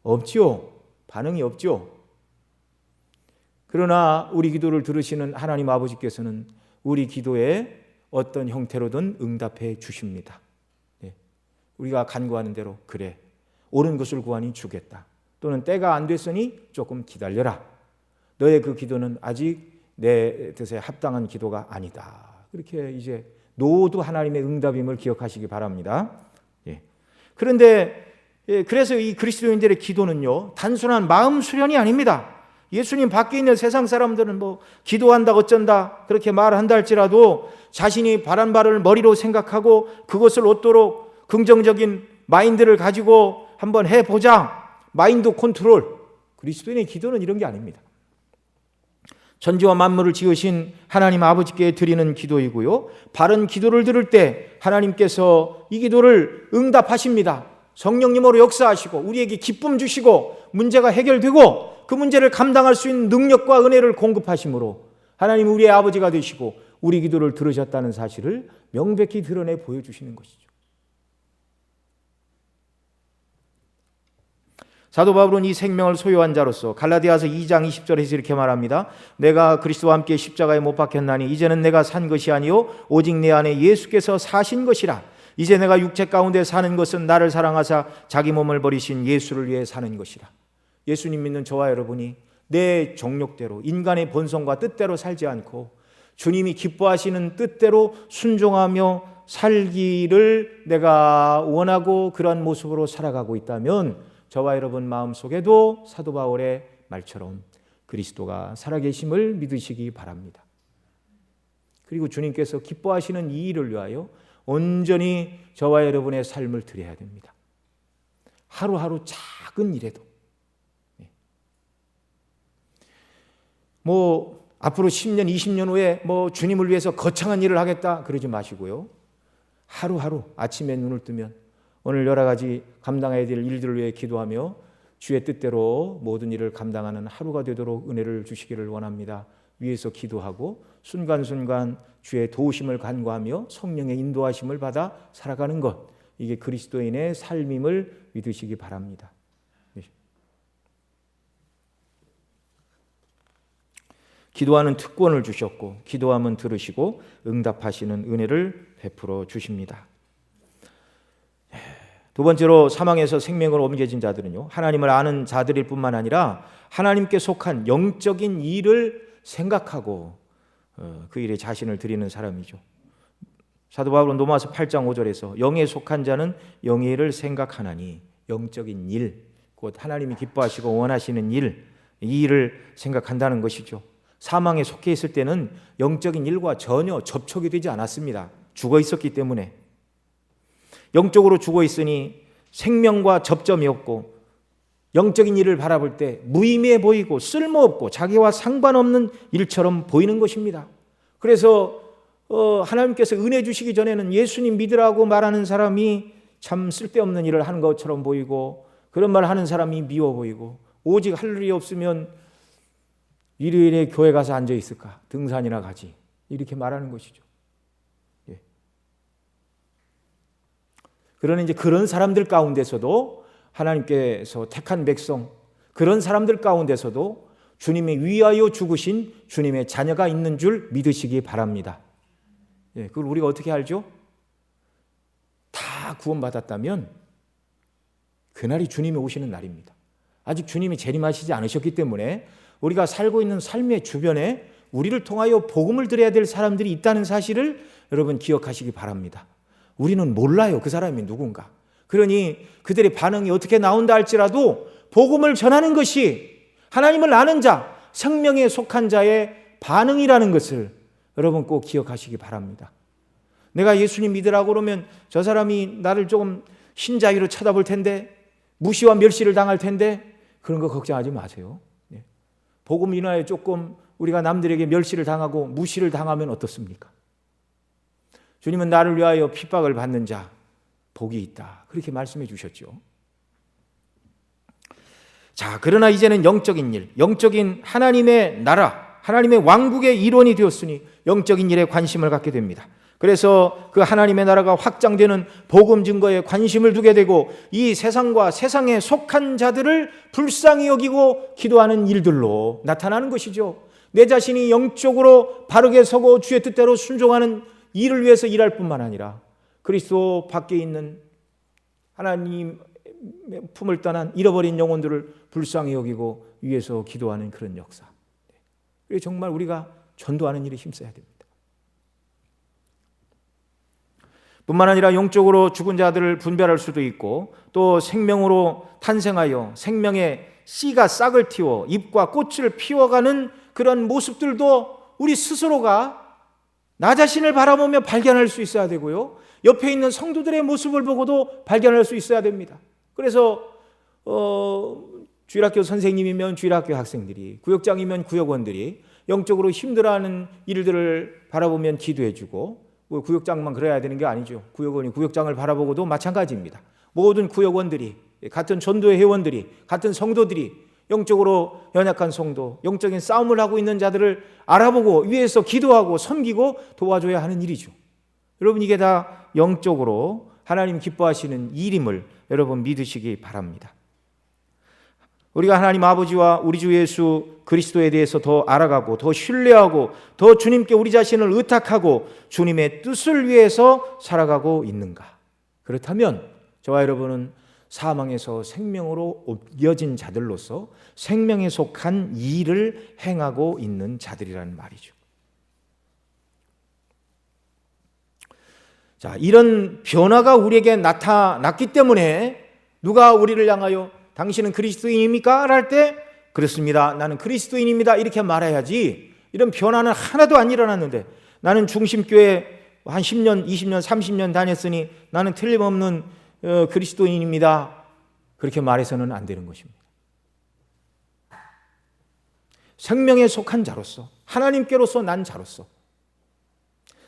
없죠. 반응이 없죠. 그러나 우리 기도를 들으시는 하나님 아버지께서는 우리 기도에 어떤 형태로든 응답해 주십니다. 우리가 간구하는 대로 그래, 옳은 것을 구하니 주겠다. 또는 때가 안 됐으니 조금 기다려라. 너의 그 기도는 아직 내 뜻에 합당한 기도가 아니다. 그렇게 이제 노도 하나님의 응답임을 기억하시기 바랍니다. 그런데 그래서 이 그리스도인들의 기도는요, 단순한 마음 수련이 아닙니다. 예수님 밖에 있는 세상 사람들은 기도한다 어쩐다 그렇게 말한다 할지라도 자신이 바란 바를 머리로 생각하고 그것을 얻도록 긍정적인 마인드를 가지고 한번 해보자. 마인드 컨트롤. 그리스도인의 기도는 이런 게 아닙니다. 천지와 만물을 지으신 하나님 아버지께 드리는 기도이고요, 바른 기도를 들을 때 하나님께서 이 기도를 응답하십니다. 성령님으로 역사하시고 우리에게 기쁨 주시고 문제가 해결되고 그 문제를 감당할 수 있는 능력과 은혜를 공급하심으로 하나님 우리의 아버지가 되시고 우리 기도를 들으셨다는 사실을 명백히 드러내 보여주시는 것이죠. 사도 바울은 이 생명을 소유한 자로서 갈라디아서 2장 20절에서 이렇게 말합니다. 내가 그리스도와 함께 십자가에 못 박혔나니 이제는 내가 산 것이 아니요 오직 내 안에 예수께서 사신 것이라. 이제 내가 육체 가운데 사는 것은 나를 사랑하사 자기 몸을 버리신 예수를 위해 사는 것이라. 예수님 믿는 저와 여러분이 내 정욕대로 인간의 본성과 뜻대로 살지 않고 주님이 기뻐하시는 뜻대로 순종하며 살기를 내가 원하고 그런 모습으로 살아가고 있다면 저와 여러분 마음속에도 사도 바울의 말처럼 그리스도가 살아계심을 믿으시기 바랍니다. 그리고 주님께서 기뻐하시는 이 일을 위하여 온전히 저와 여러분의 삶을 드려야 됩니다. 하루하루 작은 일에도 앞으로 10년, 20년 후에 주님을 위해서 거창한 일을 하겠다 그러지 마시고요. 하루하루 아침에 눈을 뜨면 오늘 여러 가지 감당해야 될 일들을 위해 기도하며 주의 뜻대로 모든 일을 감당하는 하루가 되도록 은혜를 주시기를 원합니다. 위에서 기도하고 순간순간 주의 도우심을 간구하며 성령의 인도하심을 받아 살아가는 것, 이게 그리스도인의 삶임을 믿으시기 바랍니다. 기도하는 특권을 주셨고 기도하면 들으시고 응답하시는 은혜를 베풀어 주십니다. 두 번째로 사망에서 생명으로 옮겨진 자들은요, 하나님을 아는 자들일 뿐만 아니라 하나님께 속한 영적인 일을 생각하고 그 일에 자신을 드리는 사람이죠. 사도 바울은 로마서 8장 5절에서 영에 속한 자는 영의 일을 생각하나니, 영적인 일, 곧 하나님이 기뻐하시고 원하시는 일, 이 일을 생각한다는 것이죠. 사망에 속해 있을 때는 영적인 일과 전혀 접촉이 되지 않았습니다. 죽어 있었기 때문에. 영적으로 죽어 있으니 생명과 접점이 없고 영적인 일을 바라볼 때 무의미해 보이고 쓸모없고 자기와 상관없는 일처럼 보이는 것입니다. 그래서 하나님께서 은혜 주시기 전에는 예수님 믿으라고 말하는 사람이 참 쓸데없는 일을 하는 것처럼 보이고, 그런 말 하는 사람이 미워 보이고, 오직 할 일이 없으면 일요일에 교회 가서 앉아 있을까, 등산이나 가지, 이렇게 말하는 것이죠. 예. 그러나 이제 그런 사람들 가운데서도 하나님께서 택한 백성, 그런 사람들 가운데서도 주님이 위하여 죽으신 주님의 자녀가 있는 줄 믿으시기 바랍니다. 예, 그걸 우리가 어떻게 알죠? 다 구원받았다면 그날이 주님이 오시는 날입니다. 아직 주님이 재림하시지 않으셨기 때문에 우리가 살고 있는 삶의 주변에 우리를 통하여 복음을 드려야 될 사람들이 있다는 사실을 여러분 기억하시기 바랍니다. 우리는 몰라요, 그 사람이 누군가. 그러니 그들의 반응이 어떻게 나온다 할지라도 복음을 전하는 것이 하나님을 아는 자, 생명에 속한 자의 반응이라는 것을 여러분 꼭 기억하시기 바랍니다. 내가 예수님 믿으라고 그러면 저 사람이 나를 조금 신자유로 쳐다볼 텐데, 무시와 멸시를 당할 텐데, 그런 거 걱정하지 마세요. 복음 인하여 조금 우리가 남들에게 멸시를 당하고 무시를 당하면 어떻습니까? 주님은 나를 위하여 핍박을 받는 자 복이 있다, 그렇게 말씀해 주셨죠. 자, 그러나 이제는 영적인 일, 영적인 하나님의 나라, 하나님의 왕국의 일원이 되었으니 영적인 일에 관심을 갖게 됩니다. 그래서 그 하나님의 나라가 확장되는 복음 증거에 관심을 두게 되고, 이 세상과 세상에 속한 자들을 불쌍히 여기고 기도하는 일들로 나타나는 것이죠. 내 자신이 영적으로 바르게 서고 주의 뜻대로 순종하는 일을 위해서 일할 뿐만 아니라 그리스도 밖에 있는 하나님 품을 떠난 잃어버린 영혼들을 불쌍히 여기고 위해서 기도하는 그런 역사. 그래서 정말 우리가 전도하는 일에 힘써야 됩니다. 뿐만 아니라 영적으로 죽은 자들을 분별할 수도 있고, 또 생명으로 탄생하여 생명의 씨가 싹을 틔워 잎과 꽃을 피워가는 그런 모습들도 우리 스스로가 나 자신을 바라보며 발견할 수 있어야 되고요, 옆에 있는 성도들의 모습을 보고도 발견할 수 있어야 됩니다. 그래서 주일학교 선생님이면 주일학교 학생들이, 구역장이면 구역원들이 영적으로 힘들어하는 일들을 바라보면 기도해주고, 구역장만 그래야 되는 게 아니죠. 구역원이 구역장을 바라보고도 마찬가지입니다. 모든 구역원들이, 같은 전도의 회원들이, 같은 성도들이 영적으로 연약한 성도, 영적인 싸움을 하고 있는 자들을 알아보고 위해서 기도하고 섬기고 도와줘야 하는 일이죠. 여러분, 이게 다 영적으로 하나님 기뻐하시는 일임을 여러분 믿으시기 바랍니다. 우리가 하나님 아버지와 우리 주 예수 그리스도에 대해서 더 알아가고 더 신뢰하고 더 주님께 우리 자신을 의탁하고 주님의 뜻을 위해서 살아가고 있는가? 그렇다면 저와 여러분은 사망에서 생명으로 옮겨진 자들로서 생명에 속한 일을 행하고 있는 자들이라는 말이죠. 자, 이런 변화가 우리에게 나타났기 때문에 누가 우리를 향하여 당신은 그리스도인입니까? 할 때 그렇습니다, 나는 그리스도인입니다, 이렇게 말해야지. 이런 변화는 하나도 안 일어났는데, 나는 중심교회 한 10년, 20년, 30년 다녔으니 나는 틀림없는 그리스도인입니다, 그렇게 말해서는 안 되는 것입니다. 생명에 속한 자로서, 하나님께로서 난 자로서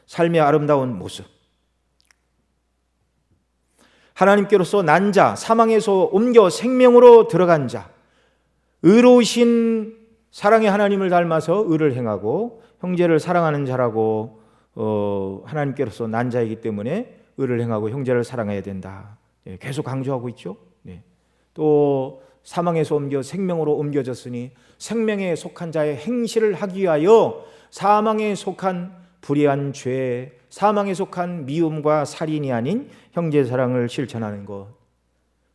삶의 아름다운 모습, 하나님께로서 난 자, 사망에서 옮겨 생명으로 들어간 자, 의로우신 사랑의 하나님을 닮아서 의를 행하고 형제를 사랑하는 자라고 하나님께로서 난 자이기 때문에 의를 행하고 형제를 사랑해야 된다. 계속 강조하고 있죠. 또 사망에서 옮겨 생명으로 옮겨졌으니 생명에 속한 자의 행실을 하기 위하여 사망에 속한 불의한 죄, 사망에 속한 미움과 살인이 아닌 형제 사랑을 실천하는 것,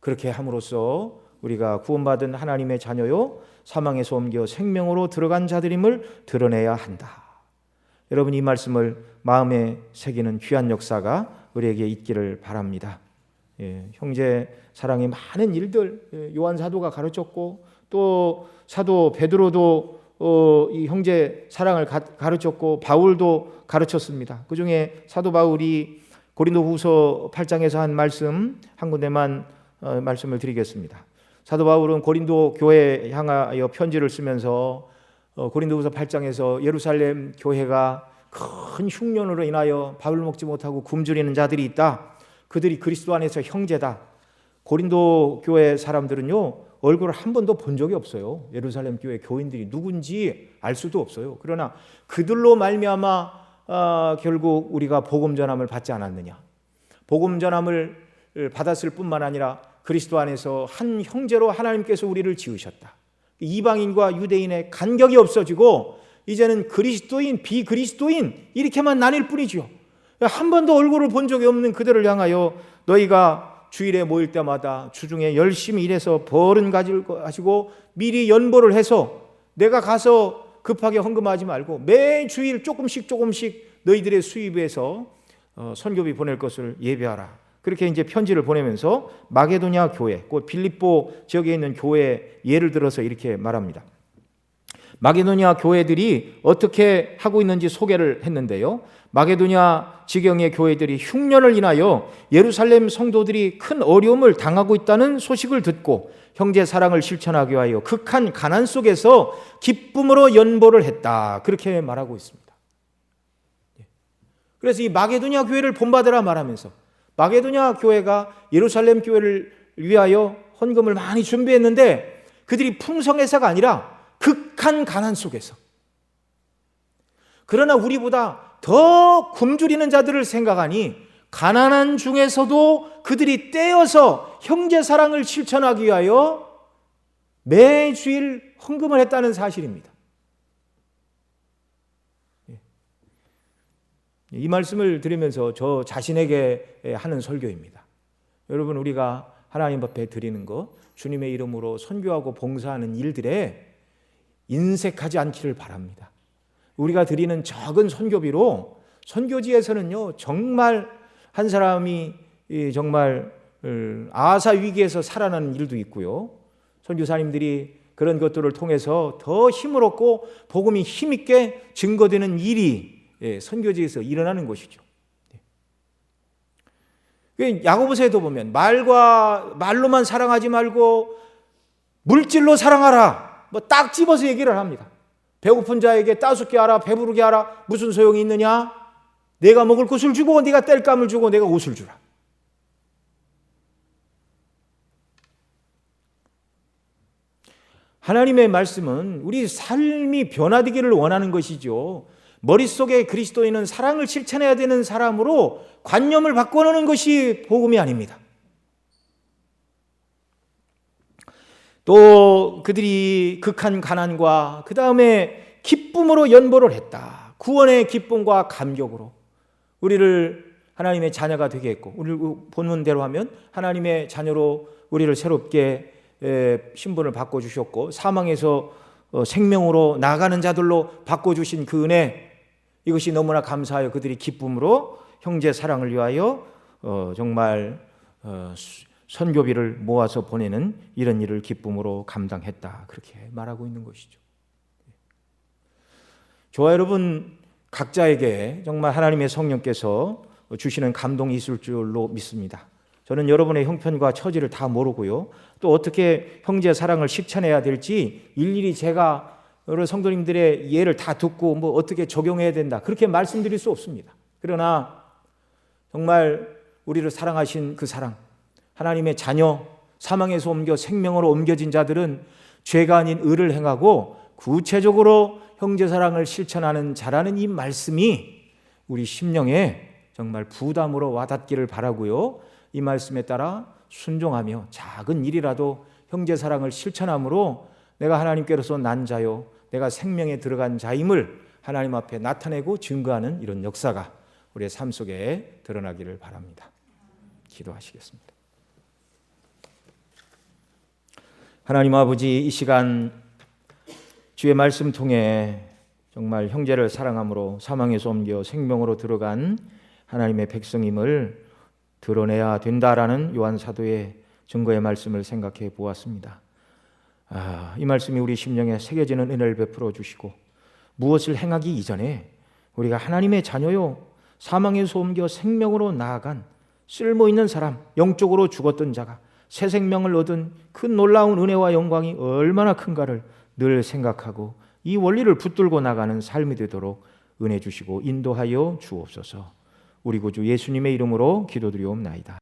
그렇게 함으로써 우리가 구원받은 하나님의 자녀요 사망에서 옮겨 생명으로 들어간 자들임을 드러내야 한다. 여러분, 이 말씀을 마음에 새기는 귀한 역사가 우리에게 있기를 바랍니다. 형제 사랑의 많은 일들 요한 사도가 가르쳤고, 또 사도 베드로도 이 형제 사랑을 가르쳤고, 바울도 가르쳤습니다. 그 중에 사도 바울이 고린도후서 8장에서 한 말씀 한 군데만 말씀을 드리겠습니다. 사도 바울은 고린도 교회에 향하여 편지를 쓰면서 고린도후서 8장에서 예루살렘 교회가 큰 흉년으로 인하여 밥을 먹지 못하고 굶주리는 자들이 있다. 그들이 그리스도 안에서 형제다. 고린도 교회 사람들은요, 얼굴을 한 번도 본 적이 없어요. 예루살렘 교회 교인들이 누군지 알 수도 없어요. 그러나 그들로 말미암아 결국 우리가 복음 전함을 받지 않았느냐. 복음 전함을 받았을 뿐만 아니라 그리스도 안에서 한 형제로 하나님께서 우리를 지으셨다. 이방인과 유대인의 간격이 없어지고 이제는 그리스도인, 비그리스도인 이렇게만 나뉠 뿐이죠. 한 번도 얼굴을 본 적이 없는 그들을 향하여 너희가 주일에 모일 때마다 주중에 열심히 일해서 벌은 가지고 미리 연보를 해서 내가 가서 급하게 헌금하지 말고 매 주일 조금씩 너희들의 수입에서 선교비 보낼 것을 예배하라. 그렇게 이제 편지를 보내면서 마게도냐 교회, 곧 빌립보 지역에 있는 교회 예를 들어서 이렇게 말합니다. 마게도냐 교회들이 어떻게 하고 있는지 소개를 했는데요. 마게도냐 지경의 교회들이 흉년을 인하여 예루살렘 성도들이 큰 어려움을 당하고 있다는 소식을 듣고 형제 사랑을 실천하기 위하여 극한 가난 속에서 기쁨으로 연보를 했다. 그렇게 말하고 있습니다. 그래서 이 마게도냐 교회를 본받으라 말하면서 마게도냐 교회가 예루살렘 교회를 위하여 헌금을 많이 준비했는데 그들이 풍성해서가 아니라 극한 가난 속에서, 그러나 우리보다 더 굶주리는 자들을 생각하니 가난한 중에서도 그들이 떼어서 형제 사랑을 실천하기 위하여 매주일 헌금을 했다는 사실입니다. 이 말씀을 드리면서 저 자신에게 하는 설교입니다. 여러분, 우리가 하나님 앞에 드리는 것, 주님의 이름으로 선교하고 봉사하는 일들에 인색하지 않기를 바랍니다. 우리가 드리는 적은 선교비로 선교지에서는요, 정말 한 사람이 정말 아사 위기에서 살아나는 일도 있고요, 선교사님들이 그런 것들을 통해서 더 힘을 얻고 복음이 힘있게 증거되는 일이 선교지에서 일어나는 것이죠. 야고보서에도 보면 말로만 사랑하지 말고 물질로 사랑하라, 뭐 딱 집어서 얘기를 합니다. 배고픈 자에게 따숩게 하라, 배부르게 하라. 무슨 소용이 있느냐? 내가 먹을 것을 주고 네가 땔감을 주고 내가 옷을 주라. 하나님의 말씀은 우리 삶이 변화되기를 원하는 것이죠. 머릿속에 그리스도인은 사랑을 실천해야 되는 사람으로 관념을 바꿔놓는 것이 복음이 아닙니다. 또 그들이 극한 가난과 그 다음에 기쁨으로 연보를 했다. 구원의 기쁨과 감격으로 우리를 하나님의 자녀가 되게 했고, 우리 본문대로 하면 하나님의 자녀로 우리를 새롭게 신분을 바꿔주셨고 사망에서 생명으로 나가는 자들로 바꿔주신 그 은혜, 이것이 너무나 감사하여 그들이 기쁨으로 형제 사랑을 위하여 정말 선교비를 모아서 보내는 이런 일을 기쁨으로 감당했다. 그렇게 말하고 있는 것이죠. 저와 여러분 각자에게 정말 하나님의 성령께서 주시는 감동이 있을 줄로 믿습니다. 저는 여러분의 형편과 처지를 다 모르고요, 또 어떻게 형제 사랑을 실천해야 될지 일일이 제가 여러 성도님들의 예를 다 듣고 뭐 어떻게 적용해야 된다 그렇게 말씀드릴 수 없습니다. 그러나 정말 우리를 사랑하신 그 사랑, 하나님의 자녀, 사망에서 옮겨 생명으로 옮겨진 자들은 죄가 아닌 의를 행하고 구체적으로 형제 사랑을 실천하는 자라는 이 말씀이 우리 심령에 정말 부담으로 와닿기를 바라고요, 이 말씀에 따라 순종하며 작은 일이라도 형제 사랑을 실천함으로 내가 하나님께로서 난 자요, 내가 생명에 들어간 자임을 하나님 앞에 나타내고 증거하는 이런 역사가 우리의 삶 속에 드러나기를 바랍니다. 기도하시겠습니다. 하나님 아버지, 이 시간 주의 말씀 통해 정말 형제를 사랑함으로 사망에서 옮겨 생명으로 들어간 하나님의 백성임을 드러내야 된다라는 요한 사도의 증거의 말씀을 생각해 보았습니다. 이 말씀이 우리 심령에 새겨지는 은혜를 베풀어 주시고, 무엇을 행하기 이전에 우리가 하나님의 자녀요, 사망에서 옮겨 생명으로 나아간 쓸모있는 사람, 영적으로 죽었던 자가 새 생명을 얻은 그 놀라운 은혜와 영광이 얼마나 큰가를 늘 생각하고 이 원리를 붙들고 나가는 삶이 되도록 은혜 주시고 인도하여 주옵소서. 우리 구주 예수님의 이름으로 기도드리옵나이다.